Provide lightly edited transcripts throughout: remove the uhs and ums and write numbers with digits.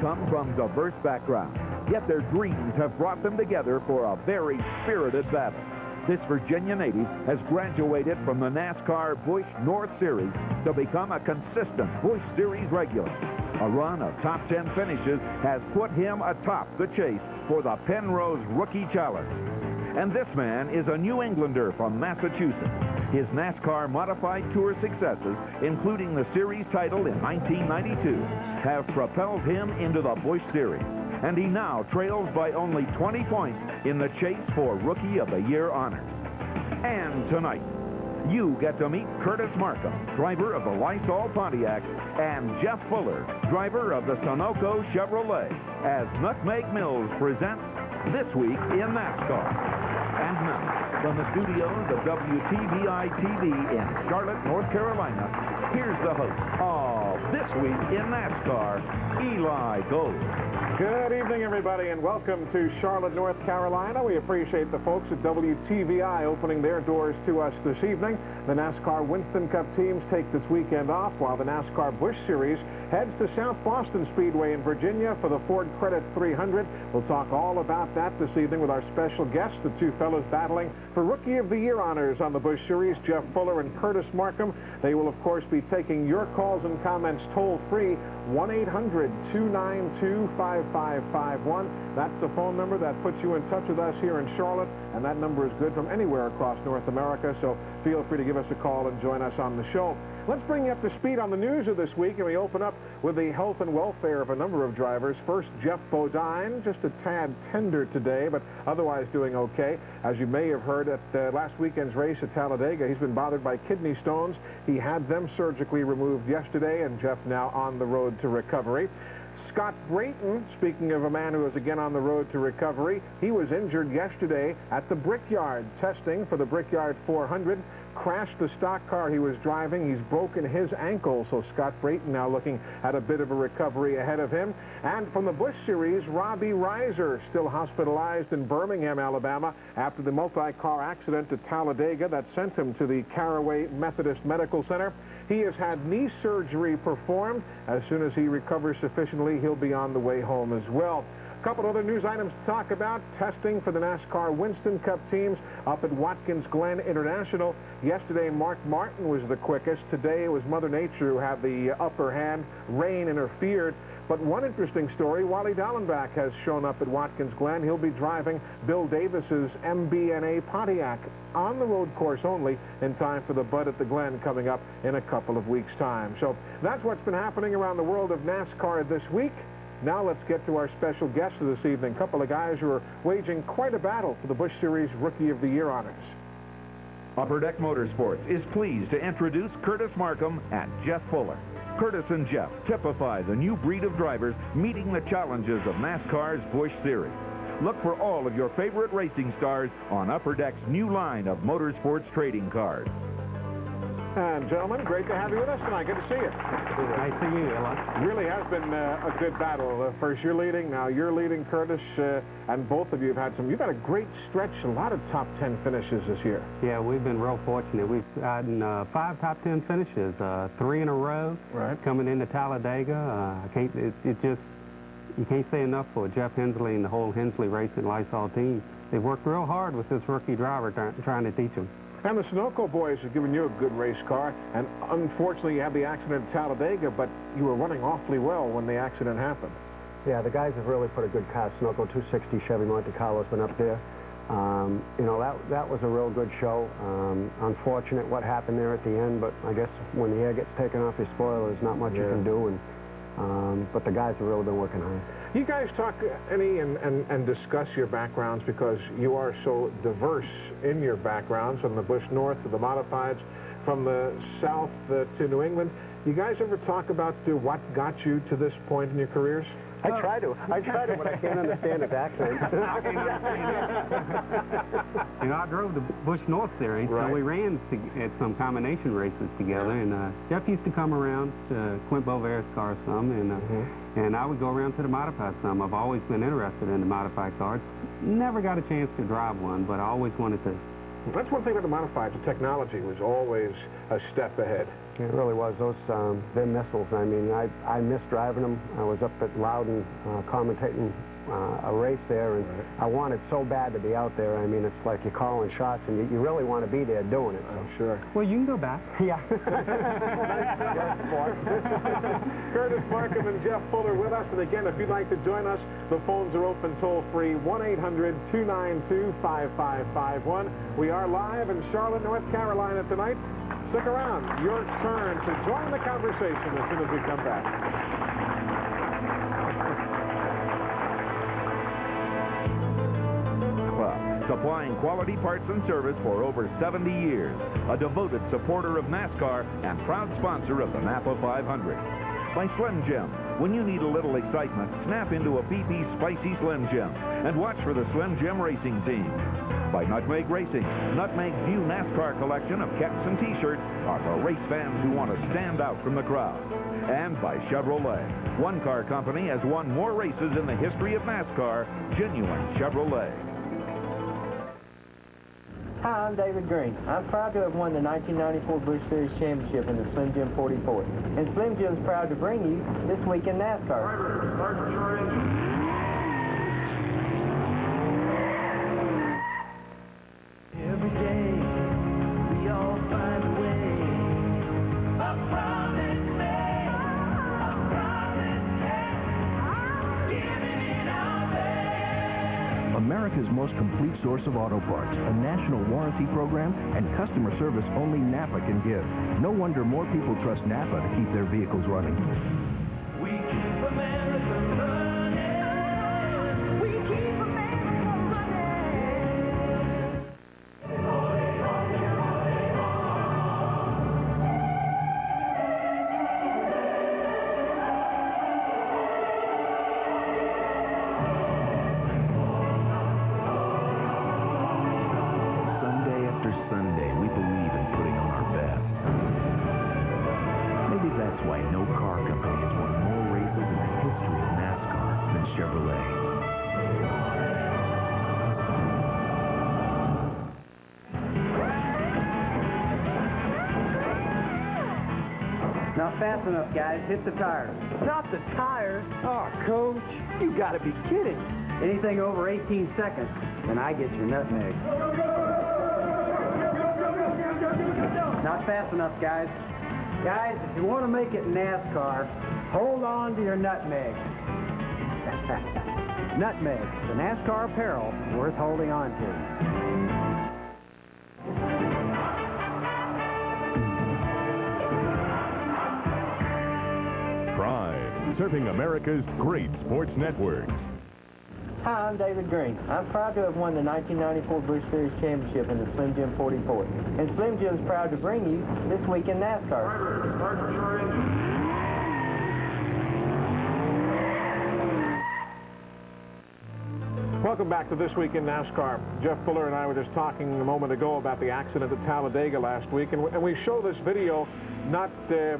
come from diverse backgrounds, yet their dreams have brought them together for a very spirited battle. This Virginia native has graduated from the NASCAR Busch North Series to become a consistent Busch Series regular. A run of top 10 finishes has put him atop the chase for the Penrose Rookie Challenge. And this man is a New Englander from Massachusetts. His NASCAR Modified Tour successes, including the series title in 1992, have propelled him into the Busch Series. And he now trails by only 20 points in the chase for Rookie of the Year honors. And tonight, you get to meet Curtis Markham, driver of the Lysol Pontiac, and Jeff Fuller, driver of the Sunoco Chevrolet, as Nutmeg Mills presents This Week in NASCAR. And now, from the studios of WTVI-TV in Charlotte, North Carolina, here's the host of This Week in NASCAR, Eli Gold. Good evening, everybody, and welcome to Charlotte, North Carolina. We appreciate the folks at WTVI opening their doors to us this evening. The NASCAR Winston Cup teams take this weekend off, while the NASCAR Busch Series heads to South Boston Speedway in Virginia for the Ford Credit 300. We'll talk all about that this evening with our special guests, the two fellows battling for Rookie of the Year honors on the Busch Series, Jeff Fuller and Curtis Markham. They will, of course, be taking your calls and comments toll-free, 1-800-292-5551. That's the phone number that puts you in touch with us here in Charlotte, and that number is good from anywhere across North America, so feel free to give us a call and join us on the show. Let's bring you up to speed on the news of this week, and we open up with the health and welfare of a number of drivers. First, Jeff Bodine, just a tad tender today, but otherwise doing okay. As you may have heard at last weekend's race at Talladega, he's been bothered by kidney stones. He had them surgically removed yesterday, and Jeff now on the road to recovery. Scott Brayton, speaking of a man who is again on the road to recovery, he was injured yesterday at the Brickyard, testing for the Brickyard 400. Crashed the stock car he was driving. He's broken his ankle, so Scott Brayton now looking at a bit of a recovery ahead of him. And from the Busch Series, Robbie Reiser, still hospitalized in Birmingham, Alabama, after the multi-car accident at Talladega that sent him to the Caraway Methodist Medical Center. He has had knee surgery performed. As soon as he recovers sufficiently, he'll be on the way home as well. A couple other news items to talk about. Testing for the NASCAR Winston Cup teams up at Watkins Glen International. Yesterday, Mark Martin was the quickest. Today, it was Mother Nature who had the upper hand. Rain interfered. But one interesting story, Wally Dallenbach has shown up at Watkins Glen. He'll be driving Bill Davis's MBNA Pontiac on the road course only in time for the Bud at the Glen coming up in a couple of weeks' time. So that's what's been happening around the world of NASCAR this week. Now let's get to our special guests of this evening, a couple of guys who are waging quite a battle for the Busch Series Rookie of the Year honors. Upper Deck Motorsports is pleased to introduce Curtis Markham and Jeff Fuller. Curtis and Jeff typify the new breed of drivers meeting the challenges of NASCAR's Busch Series. Look for all of your favorite racing stars on Upper Deck's new line of Motorsports trading cards. And gentlemen, great to have you with us tonight. Good to see you. Nice to see you, Eli. Really has been a good battle. First you're leading, now you're leading, Curtis, and both of you have had you've had a great stretch, a lot of top 10 finishes this year. Yeah, we've been real fortunate. We've gotten 5 top 10 finishes, 3 in a row. Right. Coming into Talladega. You can't say enough for Jeff Hensley and the whole Hensley Racing Lysol team. They've worked real hard with this rookie driver trying to teach him. And the Sunoco boys have given you a good race car, and unfortunately you had the accident at Talladega, but you were running awfully well when the accident happened. Yeah, the guys have really put a good car. Sunoco 260 Chevy Monte Carlo's been up there. You know, that was a real good show. Unfortunate what happened there at the end, but I guess when the air gets taken off your spoiler, there's not much you can do. But the guys have really been working hard. You guys talk and discuss your backgrounds because you are so diverse in your backgrounds, from the Busch North to the Modifieds, from the South to New England. You guys ever talk about what got you to this point in your careers? I try to, but I can't understand his accent. I can't understand it. You know, I drove the Busch North Series, right. So we ran at some combination races together, and Jeff used to come around to Quint Bovair's car some, and I would go around to the modified some. I've always been interested in the modified cars. Never got a chance to drive one, but I always wanted to That's one thing about the modifieds. The technology was always a step ahead. It really was. Those, they're missiles. I mean, I missed driving them. I was up at Loudon commentating a race there, and I wanted so bad to be out there. I mean, it's like you're calling shots, and you really want to be there doing it. So. I'm sure. Well, you can go back. Yeah. Curtis Markham and Jeff Fuller with us. And again, if you'd like to join us, the phones are open toll-free, 1-800-292-5551. We are live in Charlotte, North Carolina tonight. Stick around. Your turn to join the conversation as soon as we come back. Supplying quality parts and service for over 70 years. A devoted supporter of NASCAR and proud sponsor of the Napa 500. By Slim Jim. When you need a little excitement, snap into a PP Spicy Slim Jim and watch for the Slim Jim racing team. By Nutmeg Racing. Nutmeg's new NASCAR collection of caps and T-shirts are for race fans who want to stand out from the crowd. And by Chevrolet. One car company has won more races in the history of NASCAR. Genuine Chevrolet. Hi, I'm David Green. I'm proud to have won the 1994 Busch Series Championship in the Slim Jim 44. And Slim Jim's proud to bring you This Week in NASCAR. Driver, start your engine. Every day, we all find a way. A promise made, a promise kept, giving it our best. America's most complete source of auto parts, a national warranty program, and customer service only Napa can give. No wonder more people trust Napa to keep their vehicles running. We keep America running. We keep America running. Sunday after Sunday, we believe in putting on our best. Maybe that's why no car company has won more races in the history of NASCAR than Chevrolet. Not fast enough, guys. Hit the tires. Not the tires. Oh, Coach, you gotta be kidding. Anything over 18 seconds, and I get your nutmegs. Not fast enough, guys. Guys, if you want to make it in NASCAR, hold on to your nutmegs. Nutmegs, the NASCAR apparel worth holding on to. Prime, serving America's great sports networks. Hi, I'm David Green. I'm proud to have won the 1994 Busch Series Championship in the Slim Jim 44. And Slim Jim's proud to bring you This Week in NASCAR. Driver, start your engine. Welcome back to This Week in NASCAR. Jeff Fuller and I were just talking a moment ago about the accident at Talladega last week, and we show this video not to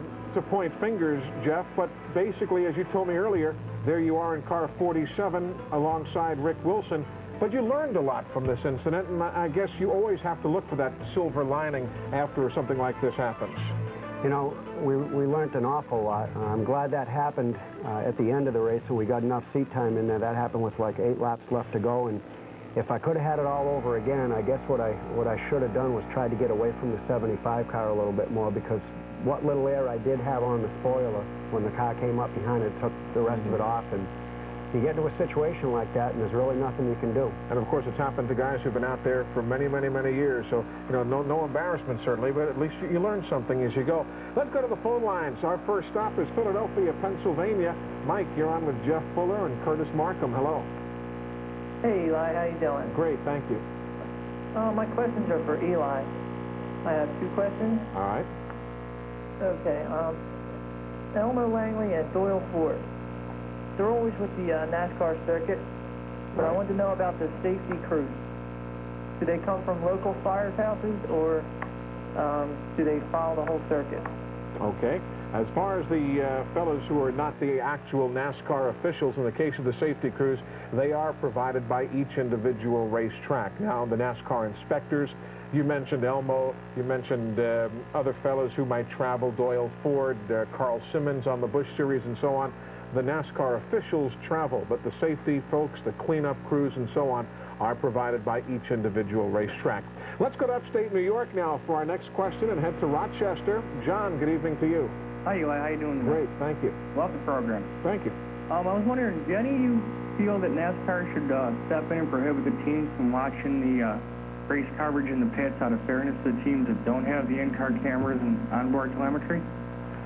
point fingers, Jeff, but basically, as you told me earlier, there you are in car 47 alongside Rick Wilson. But you learned a lot from this incident, and I guess you always have to look for that silver lining after something like this happens. You know, we learned an awful lot. I'm glad that happened at the end of the race, so we got enough seat time in there. That happened with like 8 laps left to go, and if I could have had it all over again, I guess what I should have done was tried to get away from the 75 car a little bit more, because what little air I did have on the spoiler when the car came up behind it took the rest of it off, and you get into a situation like that, and there's really nothing you can do. And of course, it's happened to guys who've been out there for many, many, many years. So, you know, no embarrassment, certainly, but at least you learn something as you go. Let's go to the phone lines. Our first stop is Philadelphia, Pennsylvania. Mike, you're on with Jeff Fuller and Curtis Markham. Hello. Hey, Eli. How you doing? Great, thank you. My questions are for Eli. I have 2 questions. All right. Okay. Elmo Langley and Doyle Ford. They're always with the NASCAR circuit, but I wanted to know about the safety crews. Do they come from local firehouses, or do they follow the whole circuit? Okay. As far as the fellows who are not the actual NASCAR officials, in the case of the safety crews, they are provided by each individual racetrack. Now, the NASCAR inspectors, you mentioned Elmo, you mentioned other fellows who might travel, Doyle Ford, Carl Simmons on the Busch Series and so on. The NASCAR officials travel, but the safety folks, the cleanup crews and so on, are provided by each individual racetrack. Let's go to upstate New York now for our next question and head to Rochester. John, good evening to you. Hi, Eli. How you doing today? Great, thank you. Love the program. Thank you. I was wondering, do any of you feel that NASCAR should step in and prohibit the teams from watching the race coverage in the pits out of fairness to the teams that don't have the in-car cameras and onboard telemetry?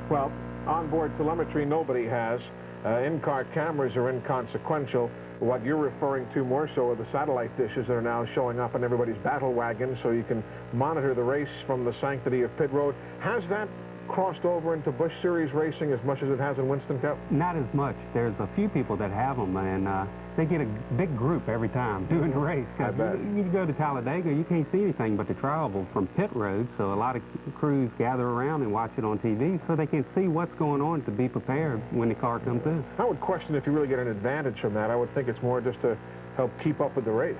Well, onboard telemetry nobody has. In-car cameras are inconsequential. What you're referring to more so are the satellite dishes that are now showing up in everybody's battle wagons so you can monitor the race from the sanctity of pit road. Has that crossed over into Busch Series racing as much as it has in Winston Cup? Not as much. There's a few people that have them, and they get a big group every time doing the race. I bet. You go to Talladega, you can't see anything but the travel from pit road, so a lot of crews gather around and watch it on TV so they can see what's going on to be prepared when the car comes in. I would question if you really get an advantage from that. I would think it's more just to help keep up with the race.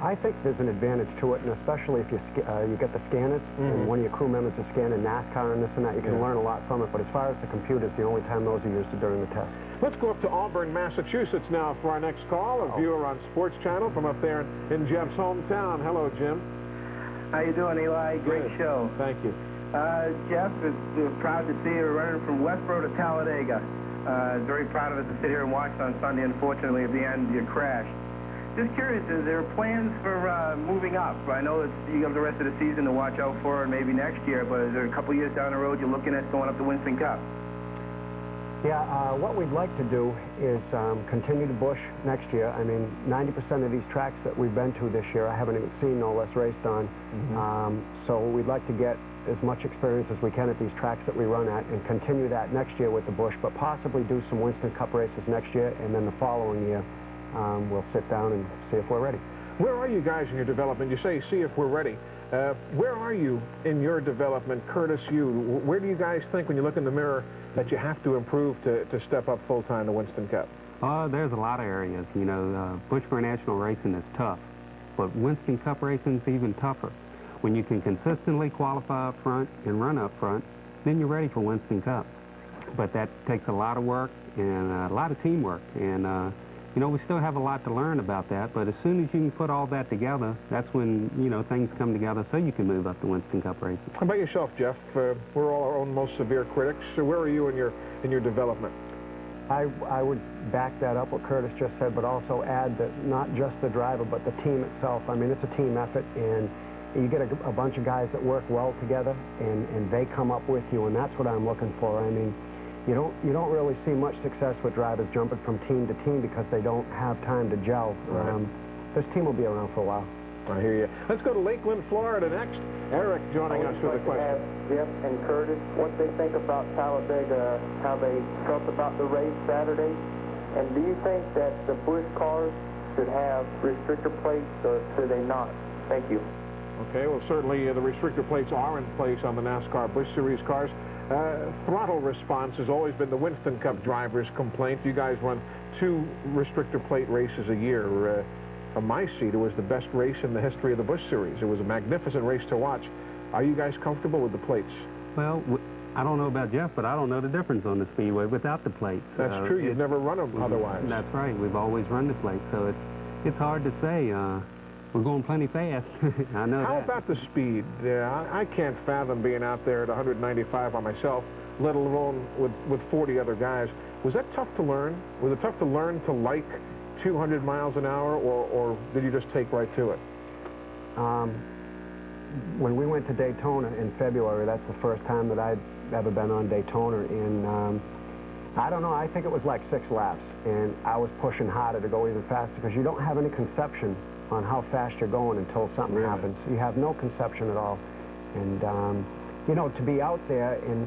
I think there's an advantage to it, and especially if you get the scanners, and one of your crew members is scanning NASCAR and this and that, you can learn a lot from it. But as far as the computers, the only time those are used is during the test. Let's go up to Auburn, Massachusetts now for our next call. A viewer on Sports Channel from up there in Jeff's hometown. Hello, Jim. How you doing, Eli? Great show. Thank you. Jeff is proud to see you running from Westboro to Talladega. Very proud of it to sit here and watch on Sunday. Unfortunately, at the end, you crashed. Just curious, is there plans for moving up? I know that you have the rest of the season to watch out for and maybe next year, but is there a couple years down the road you're looking at going up to Winston Cup? Yeah, what we'd like to do is continue to Busch next year. I mean, 90% of these tracks that we've been to this year, I haven't even seen, no less raced on. So we'd like to get as much experience as we can at these tracks that we run at and continue that next year with the Busch, but possibly do some Winston Cup races next year, and then the following year we'll sit down and see if we're ready. Where are you guys in your development? You say, see if we're ready. Where are you in your development, Curtis, you? Where do you guys think, when you look in the mirror, that you have to improve to step up full-time to Winston Cup? There's a lot of areas. You know, Busch for National racing is tough, but Winston Cup racing is even tougher. When you can consistently qualify up front and run up front, then you're ready for Winston Cup. But that takes a lot of work and a lot of teamwork. And, you know, we still have a lot to learn about that, but as soon as you can put all that together, that's when, you know, things come together so you can move up to Winston Cup races. How about yourself, Jeff? We're all our own most severe critics. So where are you in your development? I would back that up, what Curtis just said, but also add that not just the driver, but the team itself. I mean, it's a team effort, and you get a bunch of guys that work well together, and they come up with you, and that's what I'm looking for. I mean, you don't really see much success with drivers jumping from team to team because they don't have time to gel. Right. This team will be around for a while. I hear you. Let's go to Lakeland, Florida next. Eric joining us with a question. Jeff and Curtis, what they think about Talladega, how they felt about the race Saturday, and do you think that the Busch cars should have restrictor plates or should they not? Thank you. Okay, well, certainly the restrictor plates are in place on the NASCAR Busch Series cars. Throttle response has always been the Winston Cup driver's complaint. You guys run 2 restrictor plate races a year. From my seat, it was the best race in the history of the Busch Series. It was a magnificent race to watch. Are you guys comfortable with the plates? Well, I don't know about Jeff, but I don't know the difference on the Speedway without the plates. That's true. You've never run them otherwise. That's right. We've always run the plates, so it's hard to say. We're going plenty fast. I know How that. about the speed? I can't fathom being out there at 195 by myself, let alone with 40 other guys. Was that tough to learn? Was it tough to learn to like 200 miles an hour, or did you just take right to it? When we went to Daytona in February, that's the first time that I'd ever been on Daytona, and I don't know, I think it was like 6 laps, and I was pushing harder to go even faster because you don't have any conception on how fast you're going until something happens. You have no conception at all. And, you know, to be out there, and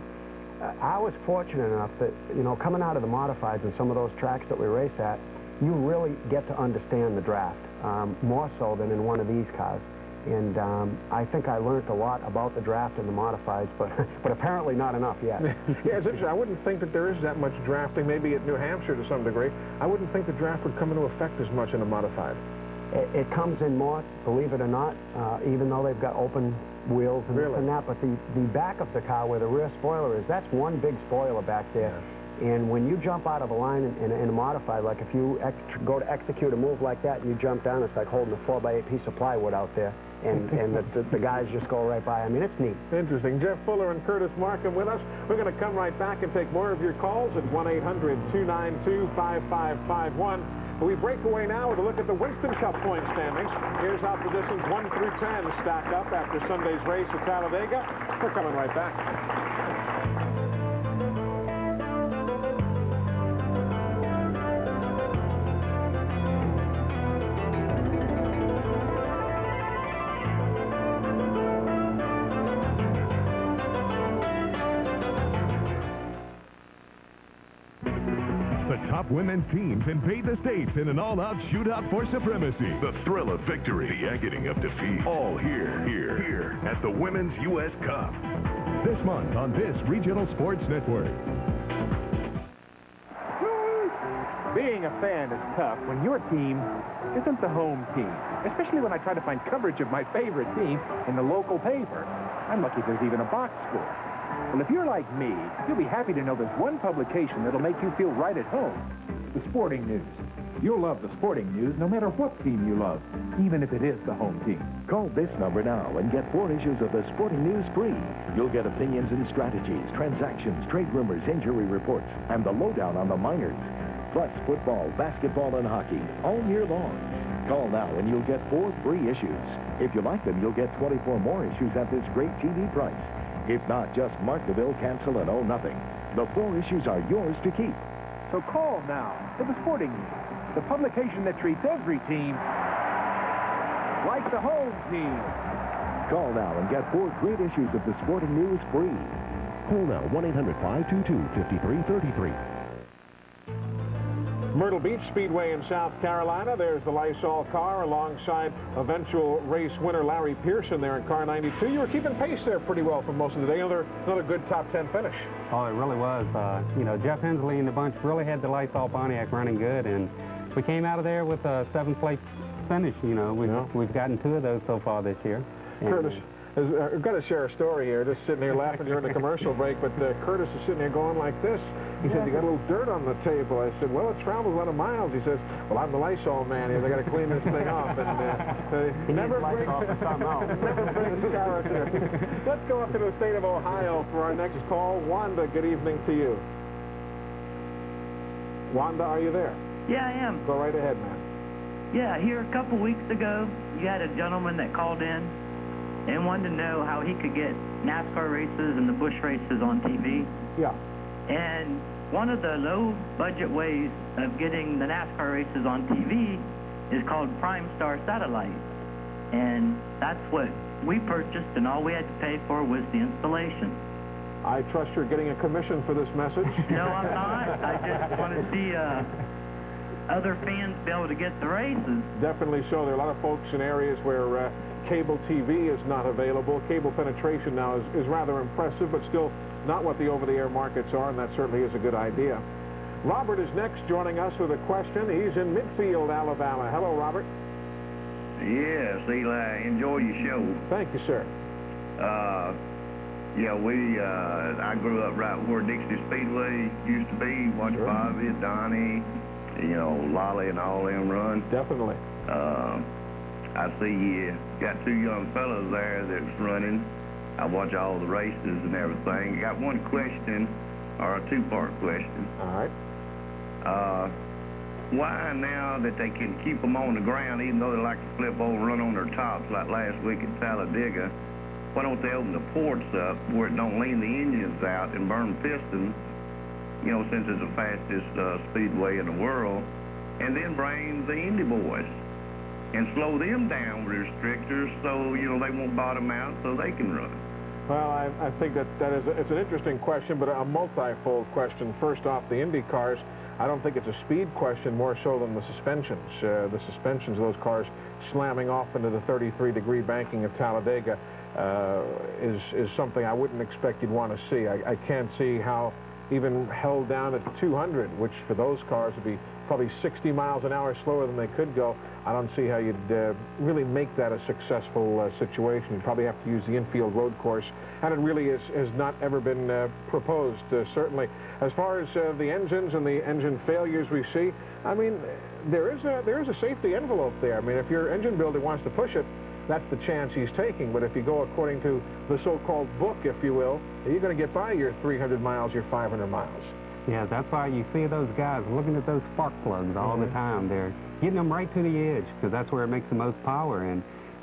I was fortunate enough that, you know, coming out of the modifieds and some of those tracks that we race at, you really get to understand the draft, more so than in one of these cars. And I think I learned a lot about the draft and the modifieds, but apparently not enough yet. Yeah, it's interesting. I wouldn't think that there is that much drafting, maybe at New Hampshire to some degree. I wouldn't think the draft would come into effect as much in a modified. It comes in more, believe it or not, even though they've got open wheels and this and that, but the back of the car where the rear spoiler is, that's one big spoiler back there. Yeah. And when you jump out of a line in a modified, like if you go to execute a move like that and you jump down, it's like holding a 4x8 piece of plywood out there. And the guys just go right by. I mean, it's neat. Interesting. Jeff Fuller and Curtis Markham with us. We're going to come right back and take more of your calls at 1-800-292-5551. We break away now with a look at the Winston Cup point standings. Here's how positions 1 through 10 stack up after Sunday's race at Talladega. We're coming right back. Top women's teams invade the states in an all-out shootout for supremacy. The thrill of victory, the agony of defeat, all here at the Women's U.S. Cup. This month on this regional sports network. Being a fan is tough when your team isn't the home team, especially when I try to find coverage of my favorite team in the local paper. I'm lucky there's even a box score. Well, if you're like me, you'll be happy to know there's one publication that'll make you feel right at home. The Sporting News. You'll love the Sporting News no matter what team you love, even if it is the home team. Call this number now and get 4 issues of the Sporting News free. You'll get opinions and strategies, transactions, trade rumors, injury reports, and the lowdown on the minors. Plus football, basketball, and hockey all year long. Call now and you'll get 4 free issues. If you like them, you'll get 24 more issues at this great TV price. If not, just mark the bill, cancel, and owe nothing. The 4 issues are yours to keep. So call now to the Sporting News, the publication that treats every team like the home team. Call now and get 4 great issues of the Sporting News free. Call now, 1-800-522-5333. Myrtle Beach Speedway in South Carolina. There's the Lysol car alongside eventual race winner Larry Pearson there in car 92. You were keeping pace there pretty well for most of the day. Another good top 10 finish. Oh, it really was. You know, Jeff Hensley and the bunch really had the Lysol Pontiac running good, and we came out of there with a 7th-place finish. You know, we've gotten 2 of those so far this year. Curtis, I've got to share a story here. Just sitting here laughing during the commercial break, but Curtis is sitting here going like this. He said, you got a little dirt on the table. I said, well, it travels a lot of miles. He says, well, I'm the Lysol man here. They got to clean this thing off. And he never brings character. Let's go up to the state of Ohio for our next call. Wanda, good evening to you. Wanda, are you there? Yeah, I am. Go right ahead, man. Yeah, here a couple weeks ago, you had a gentleman that called in and wanted to know how he could get NASCAR races and the Busch races on TV. Yeah. And one of the low-budget ways of getting the NASCAR races on TV is called Prime Star Satellite. And that's what we purchased, and all we had to pay for was the installation. I trust you're getting a commission for this message. No, I'm not. I just want to see other fans be able to get the races. Definitely so. There are a lot of folks in areas where cable TV is not available. Cable penetration now is rather impressive, but still not what the over-the-air markets are, and that certainly is a good idea. Robert is next, joining us with a question. He's in Midfield, Alabama. Hello, Robert. Yes, Eli, enjoy your show. Thank you, sir. Yeah, I grew up right where Dixie Speedway used to be. Watched Bobby, Donnie, you know, Lolly and all them run. Definitely. I see you got 2 young fellas there that's running. I watch all the races and everything. I got one question, or a 2-part question. All right. Why now that they can keep them on the ground, even though they like to flip over and run on their tops like last week at Talladega, why don't they open the ports up where it don't lean the engines out and burn pistons, you know, since it's the fastest speedway in the world, and then bring the Indy boys and slow them down with restrictors so, you know, they won't bottom out so they can run? Well, I think it's an interesting question, but a multi-fold question. First off, the Indy cars, I don't think it's a speed question more so than the suspensions. The suspensions of those cars slamming off into the 33-degree banking of Talladega is something I wouldn't expect you'd want to see. I can't see how even held down at 200, which for those cars would be probably 60 miles an hour slower than they could go. I don't see how you'd really make that a successful situation. You'd probably have to use the infield road course, and it really has not ever been proposed, certainly. As far as the engines and the engine failures we see, I mean, there is a safety envelope there. I mean, if your engine builder wants to push it, that's the chance he's taking. But if you go according to the so-called book, if you will, you're going to get by your 300 miles, your 500 miles. Yeah, that's why you see those guys looking at those spark plugs all the time. They're getting them right to the edge because that's where it makes the most power.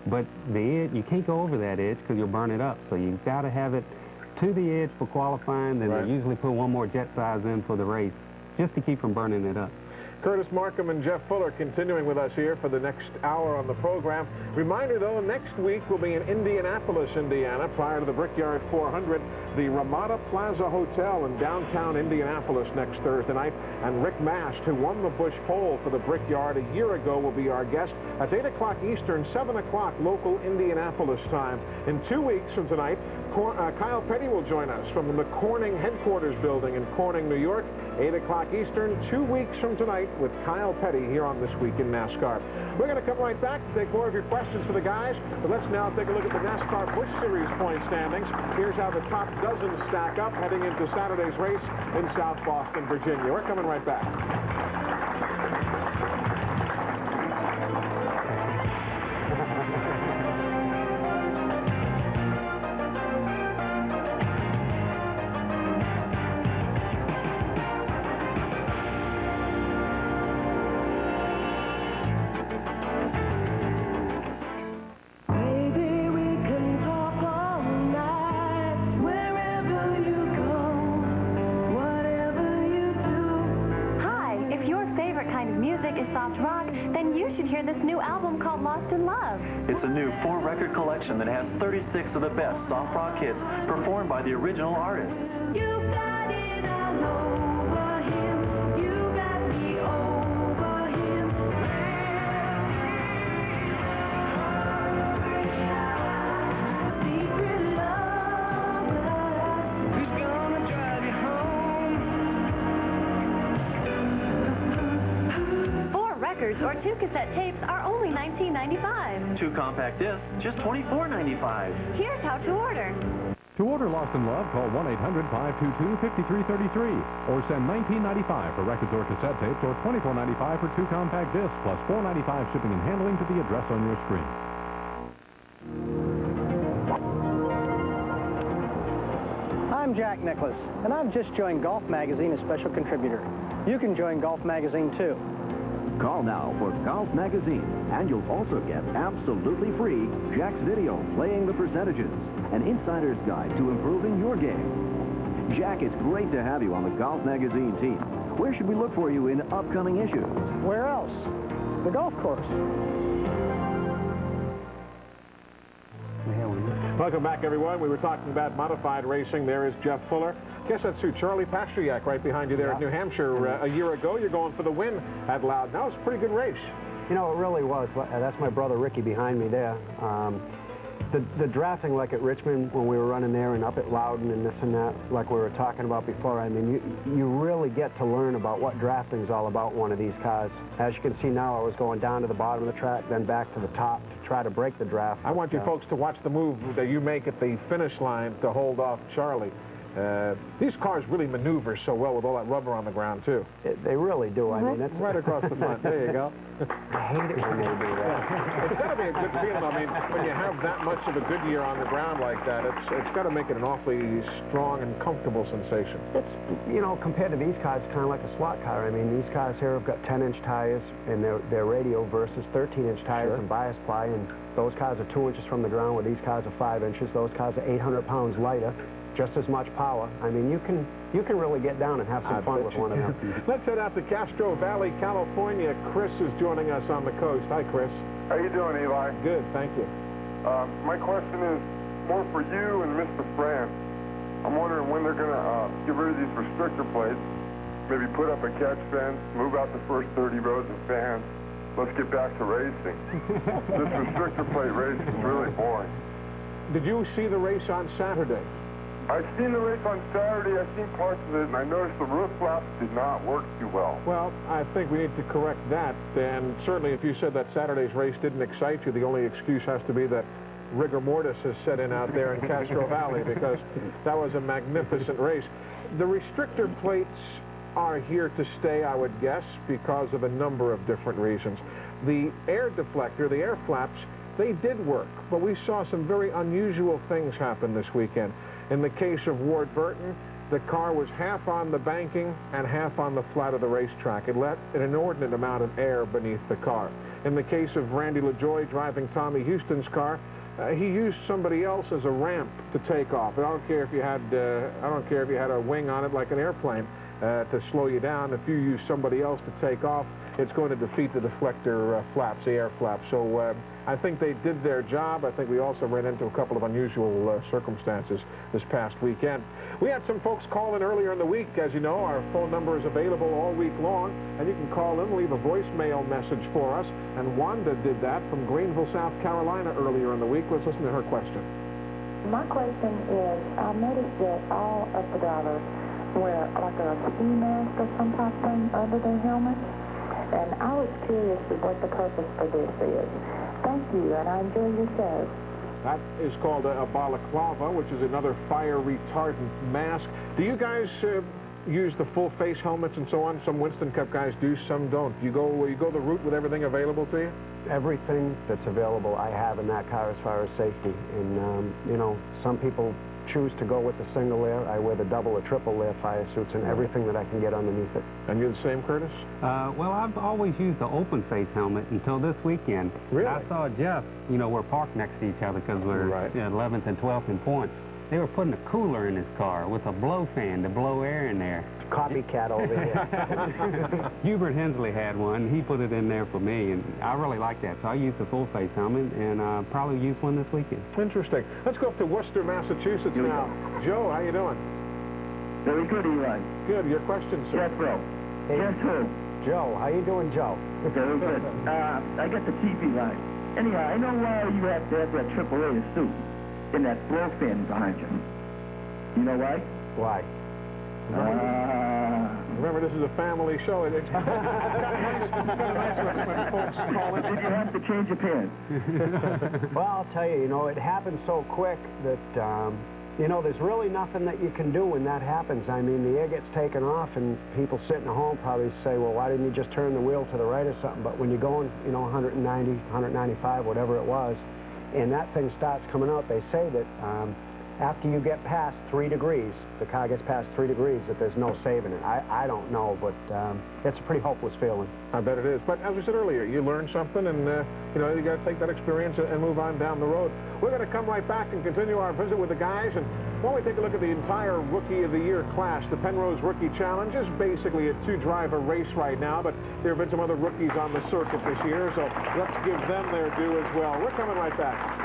But the edge, you can't go over that edge because you'll burn it up. So you've got to have it to the edge for qualifying. Then they usually put one more jet size in for the race just to keep from burning it up. Curtis Markham and Jeff Fuller continuing with us here for the next hour on the program. Reminder, though, next week we'll be in Indianapolis, Indiana, prior to the Brickyard 400, the Ramada Plaza Hotel in downtown Indianapolis next Thursday night. And Rick Mast, who won the Busch Pole for the Brickyard a year ago, will be our guest. That's 8 o'clock Eastern, 7 o'clock local Indianapolis time. In 2 weeks from tonight, Kyle Petty will join us from the Corning headquarters building in Corning, New York. 8 o'clock Eastern, 2 weeks from tonight with Kyle Petty here on This Week in NASCAR. We're going to come right back to take more of your questions for the guys, but let's now take a look at the NASCAR Busch Series point standings. Here's how the top dozen stack up heading into Saturday's race in South Boston, Virginia. We're coming right back. 36 of the best soft rock hits performed by the original artists. You got it all over him. You got me over him. Secret lovers. Who's gonna drive you home? 4 records or 2 cassette tapes are only $19.95. 2 compact discs, just $24.95. Here's how to order. To order Lost in Love, call 1-800-522-5333 or send $19.95 for records or cassette tapes or $24.95 for 2 compact discs plus $4.95 shipping and handling to the address on your screen. I'm Jack Nicklaus, and I've just joined Golf Magazine as special contributor. You can join Golf Magazine, too. Call now for Golf Magazine, and you'll also get absolutely free Jack's video playing the percentages, an insider's guide to improving your game. Jack, it's great to have you on the Golf Magazine team. Where should we look for you in upcoming issues? Where else? The golf course. Welcome back, everyone. We were talking about modified racing. There is Jeff Fuller. Guess that's who, Charlie Pasteryak, right behind you there at New Hampshire a year ago. You're going for the win at Loudon. That was a pretty good race. You know, it really was. That's my brother Ricky behind me there. The drafting, like at Richmond when we were running there and up at Loudon and this and that, like we were talking about before, I mean, you really get to learn about what drafting's all about in one of these cars. As you can see now, I was going down to the bottom of the track, then back to the top to try to break the draft. I want you folks to watch the move that you make at the finish line to hold off Charlie. These cars really maneuver so well with all that rubber on the ground, too. They really do. I mean, it's right across the front. There you go. I hate it when they do that. It's got to be a good feeling. I mean, when you have that much of a Goodyear on the ground like that, it's got to make it an awfully strong and comfortable sensation. It's, you know, compared to these cars, it's kind of like a slot car. I mean, these cars here have got 10-inch tires in their radial versus 13-inch tires and bias ply, and those cars are 2 inches from the ground, where these cars are 5 inches. Those cars are 800 pounds lighter. Just as much power. I mean, you can really get down and have some fun with one of them. Let's head out to Castro Valley, California. Chris is joining us on the coast. Hi, Chris. How you doing, Eli? Good, thank you. My question is more for you and Mr. France. I'm wondering when they're going to get rid of these restrictor plates. maybe put up a catch fence, move out the first 30 rows of fans. Let's get back to racing. This restrictor plate race is really boring. Did you see the race on Saturday? I've seen the race on Saturday. I've seen parts of it, and I noticed the roof flaps did not work too well. Well, I think we need to correct that. And certainly if you said that Saturday's race didn't excite you, the only excuse has to be that rigor mortis has set in out there in Castro Valley, because that was a magnificent race. The restrictor plates are here to stay, I would guess, because of a number of different reasons. The air deflector, the air flaps, they did work, but we saw some very unusual things happen this weekend. In the case of Ward Burton, the car was half on the banking and half on the flat of the racetrack. It let an inordinate amount of air beneath the car. In the case of Randy LaJoie driving Tommy Houston's car, he used somebody else as a ramp to take off. I don't care if you had a wing on it like an airplane to slow you down. If you use somebody else to take off, it's going to defeat the deflector flaps, the air flaps. So I think they did their job. I think we also ran into a couple of unusual circumstances this past weekend. We had some folks call in earlier in the week. As you know, our phone number is available all week long, and you can call in, leave a voicemail message for us. And Wanda did that from Greenville, South Carolina earlier in the week. Let's listen to her question. My question is, I've noticed that all of the drivers wear like a ski mask or some type of thing under their helmet. And I was curious as what the purpose for this is. Thank you, and I enjoy your show. That is called a balaclava, which is another fire retardant mask. Do you guys use the full face helmets and so on? Some Winston Cup guys do, some don't. You go the route with everything available to you? Everything that's available I have in that car as far as safety. And, you know, some people choose to go with the single layer. I wear the double or triple layer fire suits and everything that I can get underneath it. And you're the same, Curtis? Well, I've always used the open face helmet until this weekend. Really? I saw Jeff, you know, we're parked next to each other because we're 11th and 12th in points. They were putting a cooler in his car with a blow fan to blow air in there. Copycat over here. Hubert Hensley had one. He put it in there for me, and I really like that. So I used the full face helmet, and probably use one this weekend. Interesting. Let's go up to Worcester, Massachusetts now. Joe, how you doing? Very good, Eli. Good. Your question, sir. Yes, bro. Yes, sir. Joe, how you doing, Joe? Very good. I got the TV line. Anyhow, I know why you have to have that AAA suit and that blow fan behind you. You know why? Why? Remember, this is a family show. It's kind of nice when folks call in. Did you have to change your pants? Well, I'll tell you, you know, it happened so quick that, you know, there's really nothing that you can do when that happens. I mean, the air gets taken off, and people sitting at home probably say, well, why didn't you just turn the wheel to the right or something? But when you're going, you know, 190, 195, whatever it was, and that thing starts coming out, they say that after you get past 3 degrees, the car gets past 3 degrees, that there's no saving it. I don't know, but it's a pretty hopeless feeling. I bet it is. But as we said earlier, you learn something, and you know, you got to take that experience and move on down the road. We're going to come right back and continue our visit with the guys, and while we take a look at the entire Rookie of the Year class, the Penrose Rookie Challenge is basically a 2-driver race right now, but there have been some other rookies on the circuit this year, so let's give them their due as well. We're coming right back.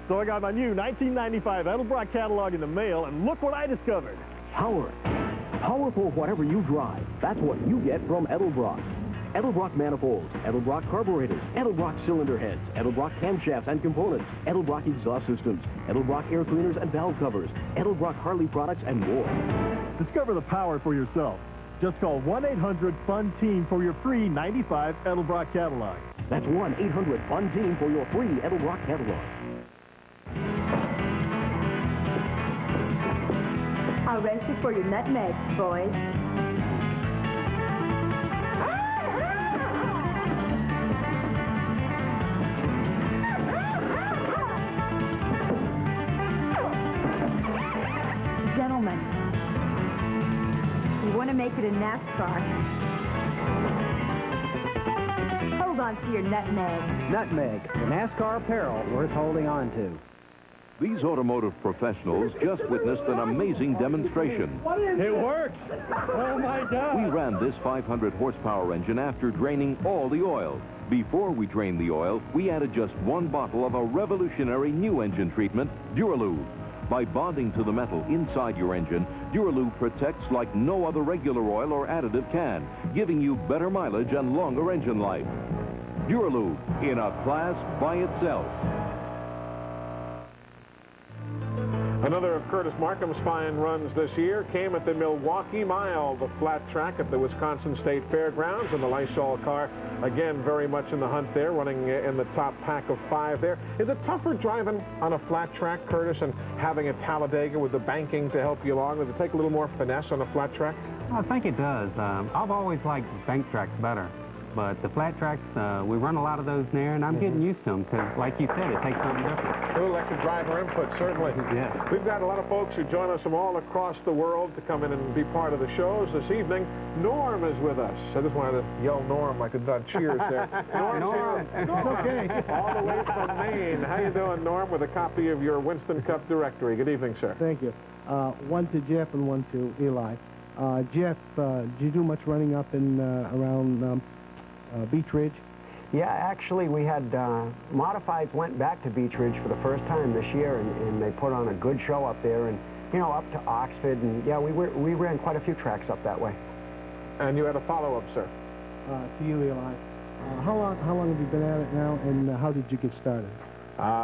So I got my new 1995 Edelbrock catalog in the mail, and look what I discovered. Power. Power for whatever you drive. That's what you get from Edelbrock. Edelbrock manifolds, Edelbrock carburetors, Edelbrock cylinder heads, Edelbrock camshafts and components, Edelbrock exhaust systems, Edelbrock air cleaners and valve covers, Edelbrock Harley products, and more. Discover the power for yourself. Just call 1-800-FUN-TEAM for your free 95 Edelbrock catalog. That's 1-800-FUN-TEAM for your free Edelbrock catalog. I'll race you for your nutmeg, boys. Gentlemen, you want to make it in NASCAR. Hold on to your nutmeg. Nutmeg, the NASCAR apparel worth holding on to. These automotive professionals just witnessed an amazing demonstration. It works! Oh, my God! We ran this 500 horsepower engine after draining all the oil. Before we drained the oil, we added just one bottle of a revolutionary new engine treatment, Duralube. By bonding to the metal inside your engine, Duralube protects like no other regular oil or additive can, giving you better mileage and longer engine life. Duralube, in a class by itself. Another of Curtis Markham's fine runs this year came at the Milwaukee Mile, the flat track at the Wisconsin State Fairgrounds, and the Lysol car, again, very much in the hunt there, running in the top pack of 5 there. Is it tougher driving on a flat track, Curtis, and having a Talladega with the banking to help you along? Does it take a little more finesse on a flat track? I think it does. I've always liked bank tracks better. But the flat tracks, we run a lot of those there, and I'm getting used to them because, like you said, it takes something different. A little extra driver input, certainly. Yeah. We've got a lot of folks who join us from all across the world to come in and be part of the shows. This evening, Norm is with us. I just wanted to yell Norm like I'd done cheers there. Norm, it's okay. All the way from Maine. How you doing, Norm, with a copy of your Winston Cup directory? Good evening, sir. Thank you. One to Jeff and one to Eli. Jeff, did you do much running up in around Beech Ridge? Yeah, actually, we had modifieds went back to Beech Ridge for the first time this year, and they put on a good show up there, and you know, up to Oxford, and yeah, we ran quite a few tracks up that way. And you had a follow-up, sir. To you, Eli. How long have you been at it now, and how did you get started?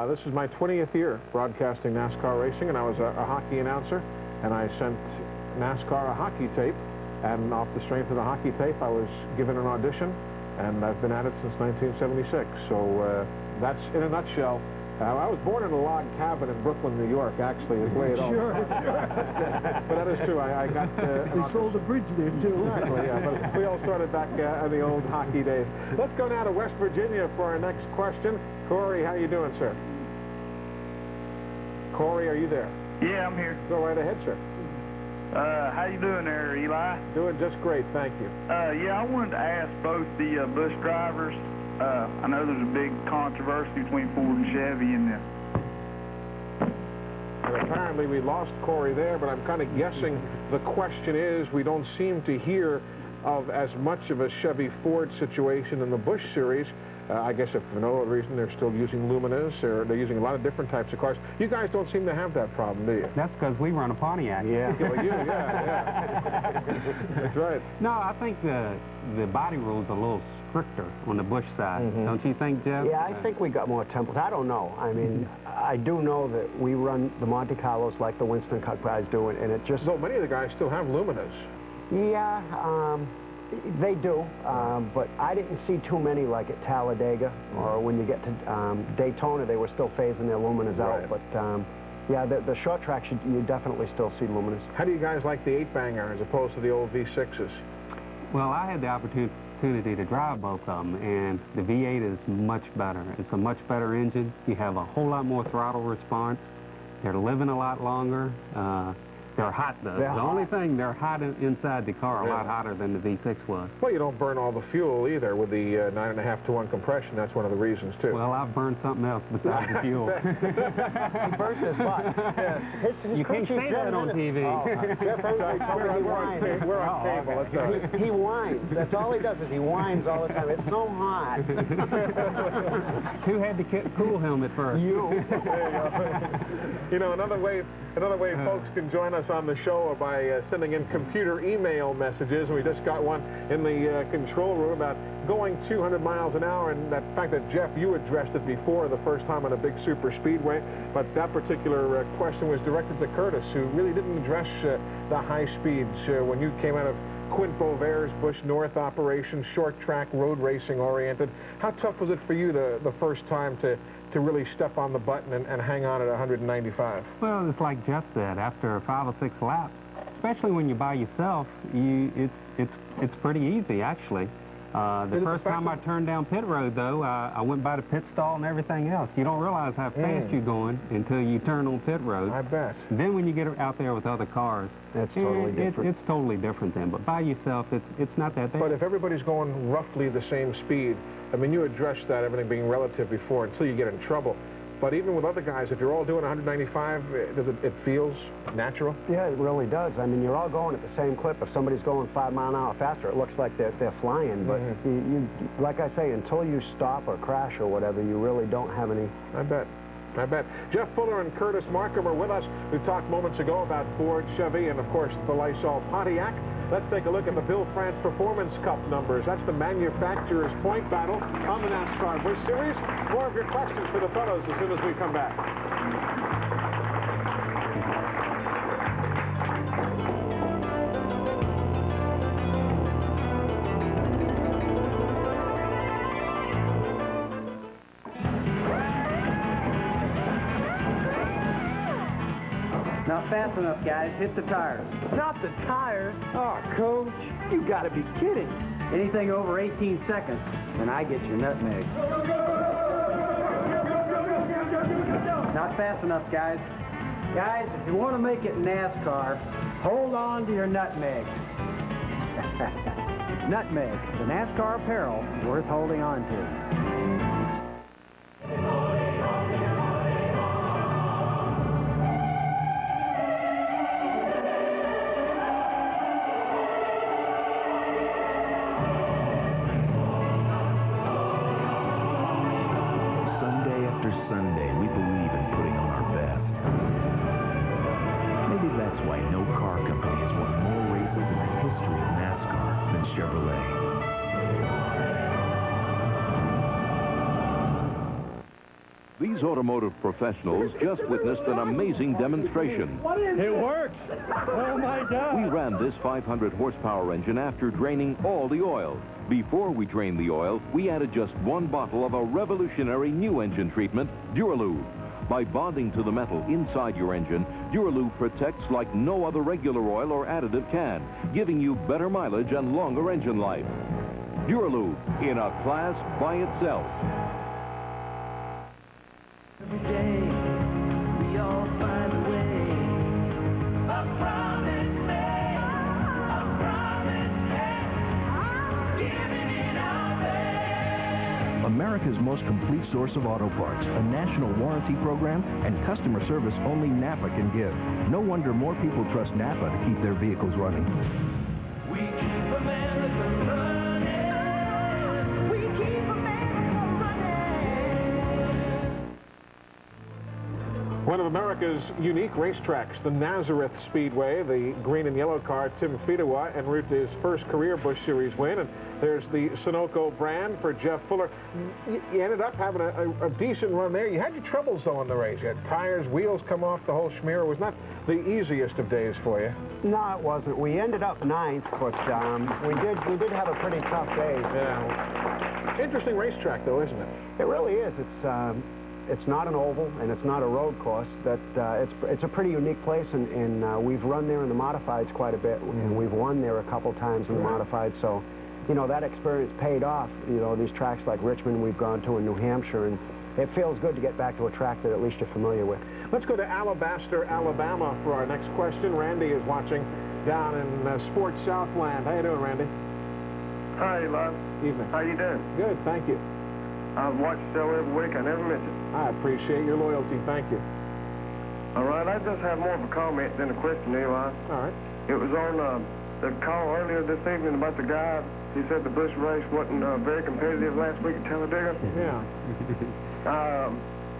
This is my 20th year broadcasting NASCAR racing, and I was a hockey announcer, and I sent NASCAR a hockey tape, and off the strength of the hockey tape, I was given an audition, and I've been at it since 1976. So that's, in a nutshell, I was born in a log cabin in Brooklyn, New York, actually, is the way it all Sure. But that is true. I got... They sold a bridge there, too. Exactly, yeah. But we all started back in the old hockey days. Let's go now to West Virginia for our next question. Corey, how you doing, sir? Corey, are you there? Yeah, I'm here. Go right ahead, sir. How you doing there, Eli? Doing just great, thank you. Yeah, I wanted to ask both the Busch drivers. I know there's a big controversy between Ford and Chevy in this. Well, apparently we lost Corey there, but I'm kind of guessing the question is we don't seem to hear of as much of a Chevy-Ford situation in the Busch series. I guess if for no other reason they're still using Luminas, or they're using a lot of different types of cars. You guys don't seem to have that problem, do you? That's because we run a Pontiac. Yeah. Well, yeah. That's right. No, I think the body rule's a little stricter on the Busch side. Don't you think, Jeff? Yeah, I think we got more templates. I don't know. I mean, I do know that we run the Monte Carlos like the Winston Cup guys do, and it just... So many of the guys still have Luminas. Yeah, they do, but I didn't see too many like at Talladega, or when you get to Daytona, they were still phasing their Luminas out. But yeah, the short tracks, you definitely still see Luminas. How do you guys like the 8-banger as opposed to the old V6s? Well, I had the opportunity to drive both of them, and the V8 is much better. It's a much better engine. You have a whole lot more throttle response. They're living a lot longer. They're hot, though. The only thing, they're hot inside the car, a lot hotter than the V6 was. Well, you don't burn all the fuel either with the 9.5-to-1 compression. That's one of the reasons, too. Well, I've burned something else besides the fuel. He burnt his butt. His you can't say that on TV. We're on cable. It's all right. He whines. That's all he does is he whines all the time. It's so hot. Who had the cool him at first? You. You know, another way folks can join us on the show are by sending in computer email messages. We just got one in the control room about going 200 miles an hour, and that fact that, Jeff, you addressed it before the first time on a big super speedway, but that particular question was directed to Curtis, who really didn't address the high speeds when you came out of Quint Beauvair's Busch North operation, short track, road racing oriented. How tough was it for you the first time to really step on the button and hang on at 195? Well, it's like Jeff said, after 5 or 6 laps, especially when you're by yourself, it's pretty easy, actually. The first time I turned down pit road, though, I went by the pit stall and everything else. You don't realize how fast you're going until you turn on pit road. I bet. Then when you get out there with other cars, that's totally different. It's totally different then. But by yourself, it's not that bad. But if everybody's going roughly the same speed, I mean, you addressed that, everything being relative before, until you get in trouble. But even with other guys, if you're all doing 195, it feels natural? Yeah, it really does. I mean, you're all going at the same clip. If somebody's going 5 miles an hour faster, it looks like they're flying. But you, like I say, until you stop or crash or whatever, you really don't have any... I bet. Jeff Fuller and Curtis Markham are with us. We talked moments ago about Ford, Chevy, and, of course, the Lysol Pontiac. Let's take a look at the Bill France Performance Cup numbers. That's the manufacturer's point battle on the NASCAR Busch Series. More of your questions for the fellows as soon as we come back. Not fast enough, guys. Hit the tires. Not the tires? Oh, Coach, you gotta be kidding. Anything over 18 seconds, and I get your nutmeg. Not fast enough, guys. Guys, if you want to make it in NASCAR, hold on to your nutmegs. Nutmeg, the NASCAR apparel worth holding on to. Sunday, we believe in putting on our best. Maybe that's why no car company has won more races in the history of NASCAR than Chevrolet. These automotive professionals just witnessed an amazing demonstration. It works! Oh, my God! We ran this 500 horsepower engine after draining all the oil. Before we drained the oil, we added just 1 bottle of a revolutionary new engine treatment, Duralube. By bonding to the metal inside your engine, Duralube protects like no other regular oil or additive can, giving you better mileage and longer engine life. Duralube, in a class by itself. Every day, we all find a way. A promise made, a promise kept, giving it our best. America's most complete source of auto parts, a national warranty program, and customer service only Napa can give. No wonder more people trust Napa to keep their vehicles running. We keep America running. We keep America running. One of America's unique racetracks, the Nazareth Speedway. The green and yellow car, Tim Fedewa, en route to his first career Busch Series win. And there's the Sunoco brand for Jeff Fuller. You ended up having a decent run there. You had your troubles, though, in the race. You had tires, wheels come off, the whole schmear. It was not the easiest of days for you. No, it wasn't. We ended up 9th, but we did have a pretty tough day. Yeah. Interesting racetrack, though, isn't it? It really is. It's not an oval, and it's not a road course. It's a pretty unique place, and we've run there in the modifieds quite a bit, and we've won there a couple times in the modifieds. So, you know, that experience paid off. You know, these tracks like Richmond we've gone to in New Hampshire, and it feels good to get back to a track that at least you're familiar with. Let's go to Alabaster, Alabama for our next question. Randy is watching down in Sports Southland. How you doing, Randy? Hi, Eli. Evening. How you doing? Good, thank you. I've watched the show every week. I never miss it. I appreciate your loyalty. Thank you. All right, I just have more of a comment than a question, Eli. All right. It was on the call earlier this evening about the guy. He said the Busch race wasn't very competitive last week at Talladega. Yeah.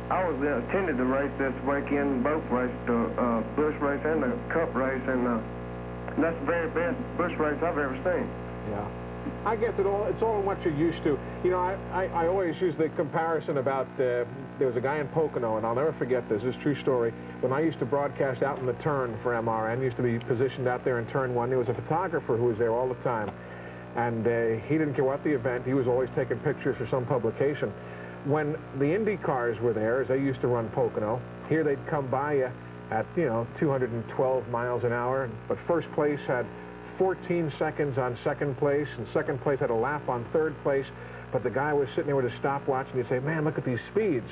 I was attended the race this weekend, both races, the Busch race and the Cup race, and that's the very best Busch race I've ever seen. Yeah. I guess it's all in what you're used to. You know, I always use the comparison about, there was a guy in Pocono, and I'll never forget this. This is a true story. When I used to broadcast out in the turn for MRN, used to be positioned out there in turn 1, there was a photographer who was there all the time. And he didn't care what the event. He was always taking pictures for some publication. When the Indy cars were there, as they used to run Pocono, here they'd come by you at, 212 miles an hour. But first place had 14 seconds on second place, and second place had a lap on third place. But the guy was sitting there with a stopwatch, and he'd say, man, look at these speeds.